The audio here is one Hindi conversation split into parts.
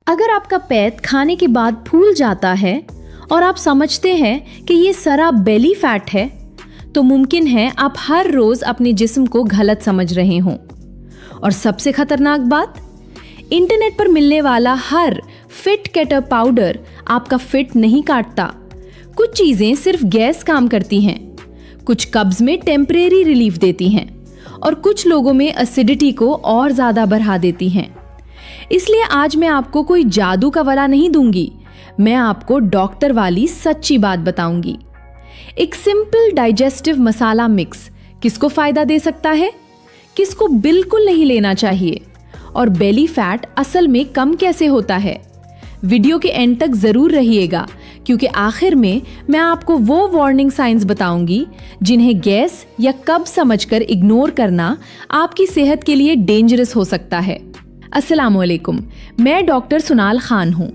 अगर आपका पेट खाने के बाद फूल जाता है और आप समझते हैं कि ये सारा बेली फैट है, तो मुमकिन है आप हर रोज अपने जिस्म को गलत समझ रहे हों। और सबसे खतरनाक बात, इंटरनेट पर मिलने वाला हर फिट कैटर पाउडर आपका फिट नहीं काटता। कुछ चीजें सिर्फ गैस काम करती हैं, कुछ कब्ज में टेम्परेरी रिलीफ देती हैं और कुछ लोगों में एसिडिटी को और ज्यादा बढ़ा देती हैं। इसलिए आज मैं आपको कोई जादू का वला नहीं दूंगी, मैं आपको डॉक्टर वाली सच्ची बात बताऊंगी। एक सिंपल डाइजेस्टिव मसाला मिक्स किसको फायदा दे सकता है, किसको बिल्कुल नहीं लेना चाहिए, और बेली फैट असल में कम कैसे होता है। वीडियो के एंड तक जरूर रहिएगा, क्योंकि आखिर में मैं आपको वो वार्निंग साइंस बताऊंगी जिन्हें गैस या कब्ज समझकर इग्नोर करना आपकी सेहत के लिए डेंजरस हो सकता है। अस्सलामुअलैकुम, मैं डॉक्टर सुनाल खान हूँ।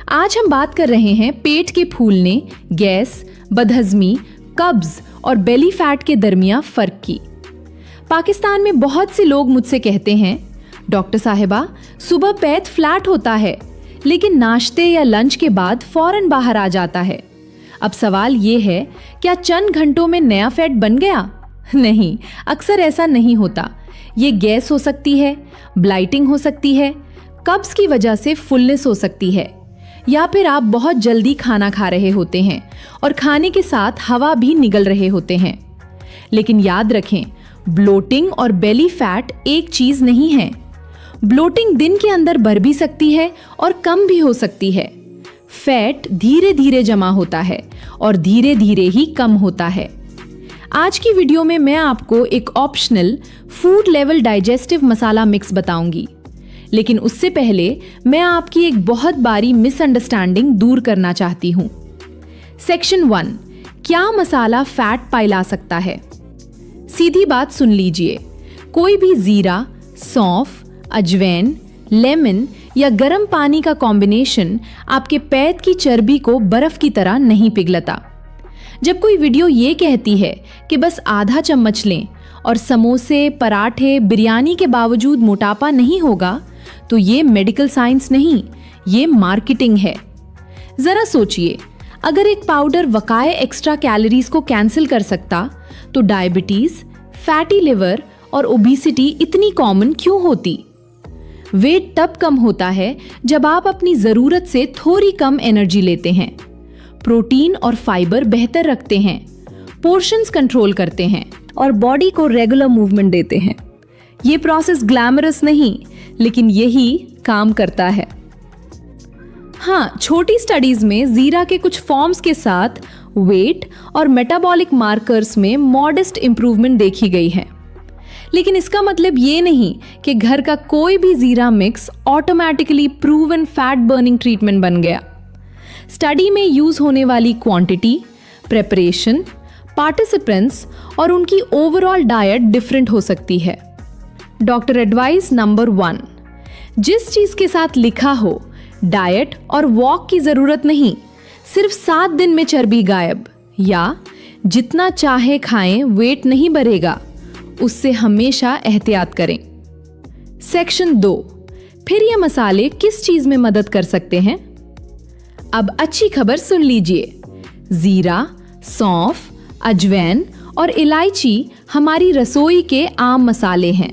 आज हम बात कर रहे हैं पेट के फूलने, गैस, बदहजमी, कब्ज और बेली फैट के दरमियान फर्क की। पाकिस्तान में बहुत से लोग मुझसे कहते हैं, डॉक्टर साहिबा सुबह पेट फ्लैट होता है लेकिन नाश्ते या लंच के बाद फौरन बाहर आ जाता है। अब सवाल ये है, क्या चंद घंटों में नया फैट बन गया? नहीं, अक्सर ऐसा नहीं होता। ये गैस हो सकती है, ब्लाइटिंग हो सकती है, कब्ज की वजह से फुलनेस हो सकती है, या फिर आप बहुत जल्दी खाना खा रहे होते हैं और खाने के साथ हवा भी निगल रहे होते हैं। लेकिन याद रखें, ब्लोटिंग और बेली फैट एक चीज नहीं है। ब्लोटिंग दिन के अंदर बढ़ भी सकती है और कम भी हो सकती है। फैट धीरे धीरे जमा होता है और धीरे धीरे ही कम होता है। आज की वीडियो में मैं आपको एक ऑप्शनल फूड लेवल डाइजेस्टिव मसाला मिक्स बताऊंगी, लेकिन उससे पहले मैं आपकी एक बहुत बारी मिसअंडरस्टैंडिंग दूर करना चाहती हूं। सेक्शन 1, क्या मसाला फैट फैला सकता है? सीधी बात सुन लीजिए, कोई भी जीरा, सौंफ, अजवैन, लेमन या गर्म पानी का कॉम्बिनेशन आपके पेट की चर्बी को बर्फ की तरह नहीं पिघलता। जब कोई वीडियो ये कहती है कि बस आधा चम्मच लें और समोसे, पराठे, बिरयानी के बावजूद मोटापा नहीं होगा, तो ये मेडिकल साइंस नहीं, ये मार्केटिंग है। जरा सोचिए, अगर एक पाउडर वकाए एक्स्ट्रा कैलोरीज को कैंसिल कर सकता, तो डायबिटीज, फैटी लिवर और ओबेसिटी इतनी कॉमन क्यों होती? वेट तब कम होता है जब आप अपनी जरूरत से थोड़ी कम एनर्जी लेते हैं, प्रोटीन और फाइबर बेहतर रखते हैं, पोर्शंस कंट्रोल करते हैं और बॉडी को रेगुलर मूवमेंट देते हैं। ये प्रोसेस ग्लैमरस नहीं, लेकिन यही काम करता है। हाँ, छोटी स्टडीज में जीरा के कुछ फॉर्म्स के साथ वेट और मेटाबॉलिक मार्कर्स में मॉडेस्ट इंप्रूवमेंट देखी गई है, लेकिन इसका मतलब ये नहीं कि घर का कोई भी जीरा mix automatically proven fat burning treatment बन गया। स्टडी में यूज होने वाली क्वांटिटी, प्रेपरेशन, पार्टिसिपेंट्स और उनकी ओवरऑल डाइट डिफरेंट हो सकती है। डॉक्टर एडवाइस नंबर 1, जिस चीज के साथ लिखा हो डाइट और वॉक की जरूरत नहीं, सिर्फ 7 दिन में चर्बी गायब, या जितना चाहे खाएं वेट नहीं बढ़ेगा, उससे हमेशा एहतियात करें। सेक्शन 2, फिर ये मसाले किस चीज में मदद कर सकते हैं? अब अच्छी खबर सुन लीजिए, जीरा, सौंफ, अजवैन और इलायची हमारी रसोई के आम मसाले हैं।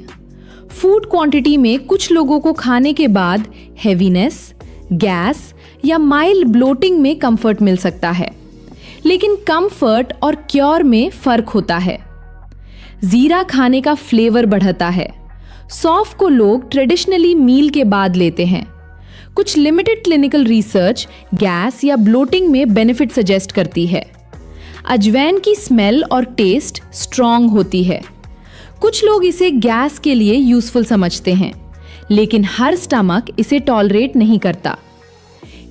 फूड क्वांटिटी में कुछ लोगों को खाने के बाद हेवीनेस, गैस या माइल्ड ब्लोटिंग में कंफर्ट मिल सकता है, लेकिन कंफर्ट और क्योर में फर्क होता है। जीरा खाने का फ्लेवर बढ़ाता है। सौंफ को लोग ट्रेडिशनली मील के बाद लेते हैं। कुछ लिमिटेड क्लिनिकल रिसर्च गैस या ब्लोटिंग में बेनिफिट सजेस्ट करती है। अजवैन की स्मेल और टेस्ट स्ट्रॉन्ग होती है। कुछ लोग इसे गैस के लिए यूजफुल समझते हैं, लेकिन हर स्टमक इसे टॉलरेट नहीं करता।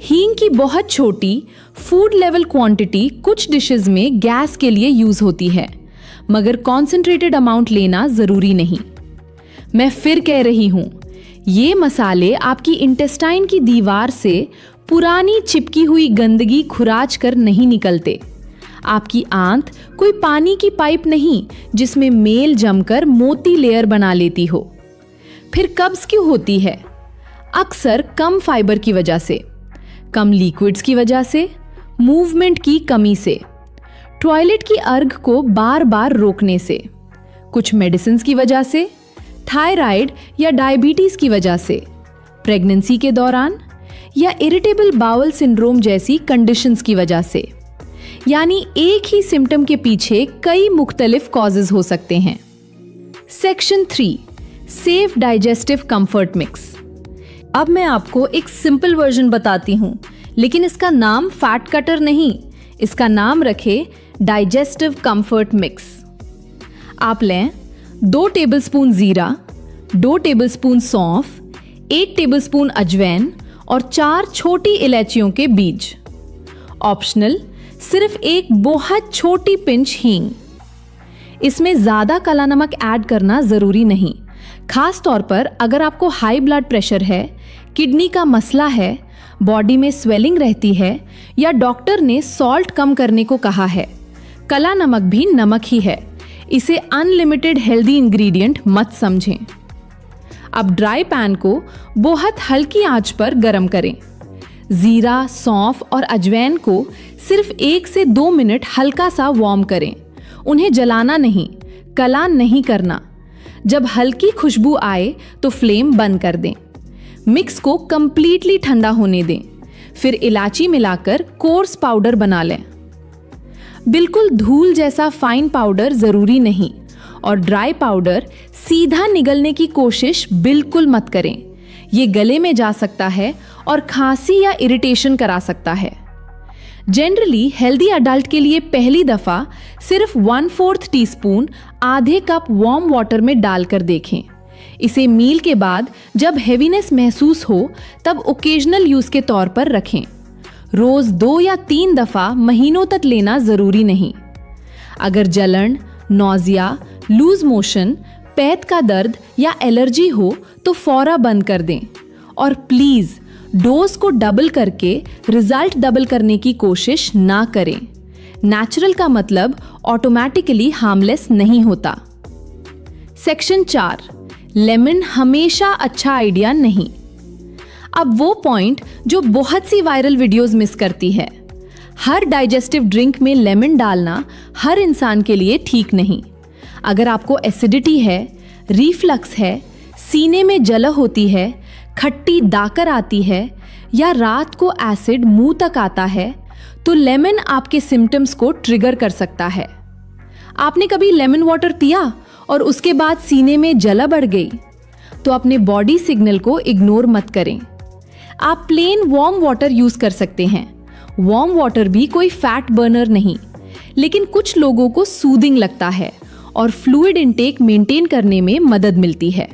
हींग की बहुत छोटी फूड लेवल क्वांटिटी कुछ डिशेस में गैस के लिए यूज होती है, मगर कॉन्सेंट्रेटेड अमाउंट लेना जरूरी नहीं। मैं फिर कह रही हूं, ये मसाले आपकी इंटेस्टाइन की दीवार से पुरानी चिपकी हुई गंदगी खुराच कर नहीं निकलते। आपकी आंत कोई पानी की पाइप नहीं जिसमें मेल जमकर मोती लेयर बना लेती हो। फिर कब्ज क्यों होती है? अक्सर कम फाइबर की वजह से, कम लिक्विड्स की वजह से, मूवमेंट की कमी से, टॉयलेट की अर्घ को बार बार रोकने से, कुछ मेडिसिन की वजह से, थायराइड या डायबिटीज की वजह से, प्रेगनेंसी के दौरान या इरिटेबल बाउल सिंड्रोम जैसी कंडीशंस की वजह से। यानी एक ही सिम्टम के पीछे कई मुख्तलिफ कॉजेज हो सकते हैं। Section 3, safe digestive comfort mix. अब मैं आपको एक सिंपल वर्जन बताती हूँ, लेकिन इसका नाम फैट कटर नहीं, इसका नाम रखे डाइजेस्टिव कंफर्ट मिक्स। आप लें 2 टेबलस्पून जीरा, 2 टेबलस्पून सौंफ, 1 टेबलस्पून अजवाइन और 4 छोटी इलायचियों के बीज। ऑप्शनल, सिर्फ एक बहुत छोटी पिंच हींग। इसमें ज्यादा काला नमक ऐड करना जरूरी नहीं, खास तौर पर अगर आपको हाई ब्लड प्रेशर है, किडनी का मसला है, बॉडी में स्वेलिंग रहती है या डॉक्टर ने सॉल्ट कम करने को कहा है। काला नमक भी नमक ही है, इसे अनलिमिटेड हेल्दी इंग्रेडिएंट मत समझें। अब ड्राई पैन को बहुत हल्की आंच पर गरम करें। जीरा, सौंफ और अजवाइन को सिर्फ 1 से 2 मिनट हल्का सा वार्म करें। उन्हें जलाना नहीं, कला नहीं करना। जब हल्की खुशबू आए तो फ्लेम बंद कर दें। मिक्स को कंप्लीटली ठंडा होने दें, फिर इलायची मिलाकर कोर्स पाउडर बना लें। बिल्कुल धूल जैसा फाइन पाउडर जरूरी नहीं, और ड्राई पाउडर सीधा निगलने की कोशिश बिल्कुल मत करें। ये गले में जा सकता है और खांसी या इरिटेशन करा सकता है। जनरली हेल्दी अडल्ट के लिए पहली दफा सिर्फ 1/4 टीस्पून आधे कप वार्म वाटर में डालकर देखें। इसे मील के बाद जब हेवीनेस महसूस हो तब ओकेजनल यूज के तौर पर रखें। रोज 2 या 3 दफा महीनों तक लेना जरूरी नहीं। अगर जलन, नौजिया, लूज मोशन, पेट का दर्द या एलर्जी हो तो फौरा बंद कर दें, और प्लीज डोज को डबल करके रिजल्ट डबल करने की कोशिश ना करें। नेचुरल का मतलब ऑटोमेटिकली हार्मलेस नहीं होता। सेक्शन 4, लेमन हमेशा अच्छा आइडिया नहीं। अब वो पॉइंट जो बहुत सी वायरल वीडियोस मिस करती है। हर डाइजेस्टिव ड्रिंक में लेमन डालना हर इंसान के लिए ठीक नहीं। अगर आपको एसिडिटी है, रिफ्लक्स है, सीने में जलन होती है, खट्टी दाकर आती है या रात को एसिड मुंह तक आता है, तो लेमन आपके सिम्टम्स को ट्रिगर कर सकता है। आपने कभी लेमन वाटर पिया और उसके बाद सीने में जलन बढ़ गई? तो अपने बॉडी सिग्नल को इग्नोर मत करें। आप प्लेन वार्म वाटर यूज कर सकते हैं। वार्म वाटर भी कोई फैट बर्नर नहीं, लेकिन कुछ लोगों को सूदिंग लगता है और फ्लूइड इनटेक मेंटेन करने में मदद मिलती है।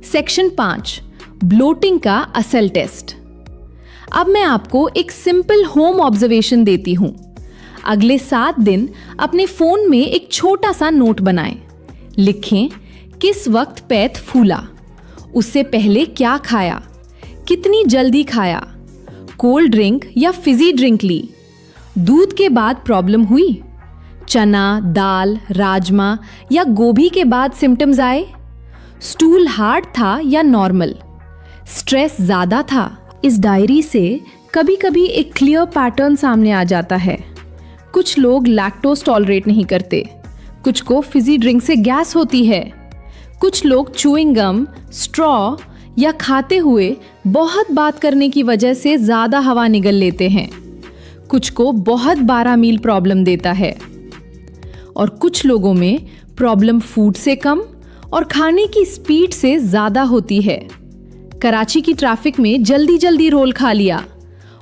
सेक्शन 5, ब्लोटिंग का असल टेस्ट। अब मैं आपको एक सिंपल होम ऑब्जर्वेशन देती हूं। अगले 7 दिन अपने फोन में एक छोटा सा नोट बनाएं। लिखें किस वक्त पेट फूला, उससे पहले क्या खाया, कितनी जल्दी खाया, कोल्ड ड्रिंक या फिजी ड्रिंक ली, दूध के बाद प्रॉब्लम हुई, चना, दाल, राजमा या गोभी के बाद सिम्टम्स आए, स्टूल हार्ड था या नॉर्मल, स्ट्रेस ज्यादा था। इस डायरी से कभी कभी एक क्लियर पैटर्न सामने आ जाता है। कुछ लोग लैक्टोज टॉलरेट नहीं करते, कुछ को फिजी ड्रिंक से गैस होती है, कुछ लोग च्यूइंग गम, स्ट्रॉ या खाते हुए बहुत बात करने की वजह से ज्यादा हवा निगल लेते हैं, कुछ को बहुत 12 मील प्रॉब्लम देता है, और कुछ लोगों में प्रॉब्लम फूड से कम और खाने की स्पीड से ज्यादा होती है। कराची की ट्रैफिक में जल्दी जल्दी रोल खा लिया,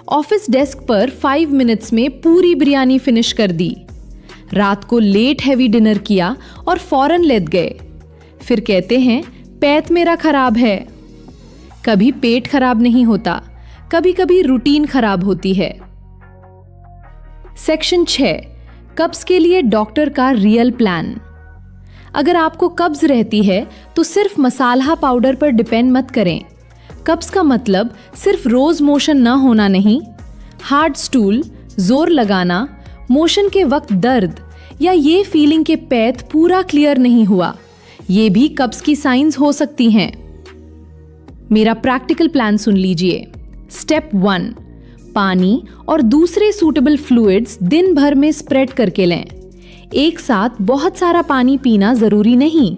ऑफिस डेस्क पर 5 मिनट्स में पूरी बिरयानी फिनिश कर दी, रात को लेट हैवी डिनर किया और फौरन लेट गए, फिर कहते हैं पेट मेरा खराब है। कभी पेट खराब नहीं होता, कभी कभी रूटीन खराब होती है। सेक्शन 6, कब्ज के लिए डॉक्टर का रियल प्लान। अगर आपको कब्ज रहती है तो सिर्फ मसाला पाउडर पर डिपेंड मत करें। कब्ज का मतलब सिर्फ रोज मोशन न होना नहीं, हार्ड स्टूल, जोर लगाना, मोशन के वक्त दर्द या ये फीलिंग के पेट पूरा क्लियर नहीं हुआ, ये भी कब्ज की साइंस हो सकती हैं। मेरा प्रैक्टिकल प्लान सुन लीजिए। स्टेप 1, पानी और दूसरे सूटेबल फ्लूइड्स दिन भर में स्प्रेड करके लें। एक साथ बहुत सारा पानी पीना जरूरी नहीं,